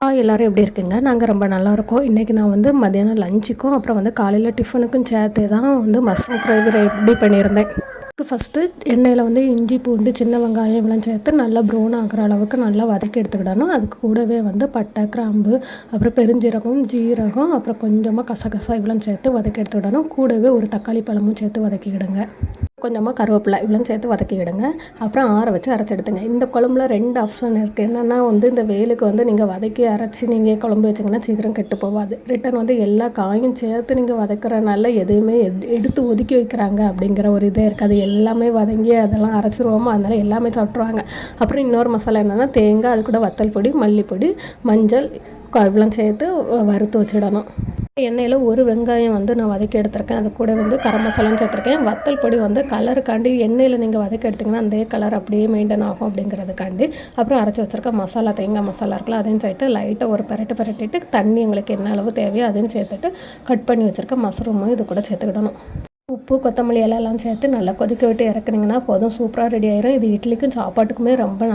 எல்லோரும் எப்படி இருக்குங்க? நாங்கள் ரொம்ப நல்லாயிருக்கோம். இன்றைக்கி நான் வந்து மத்தியானம் லஞ்சுக்கும் அப்புறம் வந்து காலையில் டிஃபனுக்கும் சேர்த்து தான் வந்து மஷ்ரூம் கிரேவி ரெடி பண்ணியிருந்தேன். ஃபஸ்ட்டு எண்ணெயில் வந்து இஞ்சி பூண்டு சின்ன வெங்காயம் இதெல்லாம் சேர்த்து நல்லா ப்ரௌன் ஆகிற அளவுக்கு நல்லா வதக்கி எடுத்துக்கிடணும். அதுக்கு கூடவே வந்து பட்டை கிராம்பு அப்புறம் பெருஞ்சீரகம் ஜீரகம் அப்புறம் கொஞ்சமாக கசகசா இதெல்லாம் சேர்த்து வதக்கி எடுத்துக்கிடணும். கூடவே ஒரு தக்காளி பழமும் சேர்த்து வதக்கிக்கிடுங்க. கொஞ்சமாக கருவேப்பிலை இவ்வளோ சேர்த்து வதக்கிக்கிடுங்க. அப்புறம் ஆற வச்சு அரைச்சி எடுத்துங்க. இந்த குழம்புல 2 ஆப்ஷன் இருக்குது. என்னென்னா வந்து இந்த வெயிலுக்கு வந்து நீங்கள் வதக்கி அரைச்சி நீங்கள் குழம்பு வச்சிங்கன்னா சீக்கிரம் கெட்டு போகாது. ரிட்டன் வந்து எல்லா காயும் சேர்த்து நீங்கள் வதக்குறனால எதுவுமே எடுத்து ஒதுக்கி வைக்கிறாங்க அப்படிங்கிற ஒரு இதே இருக்காது. எல்லாமே வதங்கி அதெல்லாம் அரைச்சிருவோமோ, அதனால எல்லாமே சாப்பிட்ருவாங்க. அப்புறம் இன்னொரு மசாலா என்னென்னா தேங்காய், அது கூட வத்தல் பொடி, மல்லிப்பொடி, மஞ்சள் இவ்வளோ சேர்த்து வறுத்து வச்சிடணும். எண்ணெயில் ஒரு வெங்காயம் வந்து நான் வதக்கி எடுத்திருக்கேன். அது கூட வந்து கரம் மசாலான்னு சேர்த்துருக்கேன். வத்தல் பொடி வந்து கலருக்காண்டி எண்ணெயில் நீங்கள் வதக்கி எடுத்திங்கன்னா அந்த கலர் அப்படியே மெயின்டைன் ஆகும் அப்படிங்கிறதுக்காண்டி. அப்புறம் அரைச்சி வச்சுருக்க மசாலா தேங்காய் மசாலா இருக்குல்ல, அதையும் சேர்த்து லைட்டாக ஒரு பரட்டிட்டு தண்ணி உங்களுக்கு என்ன அளவு தேவையோ அதையும் சேர்த்துட்டு கட் பண்ணி வச்சுருக்க மஷ்ரூமும் இது கூட சேர்த்துக்கிடணும். உப்பு கொத்தமல்லி எல்லாம் சேர்த்து நல்லா கொதிக்க விட்டு இறக்குனீங்கன்னா போதும், சூப்பராக ரெடி ஆயிரும். இது இட்லிக்கும் சாப்பாட்டுக்குமே ரொம்ப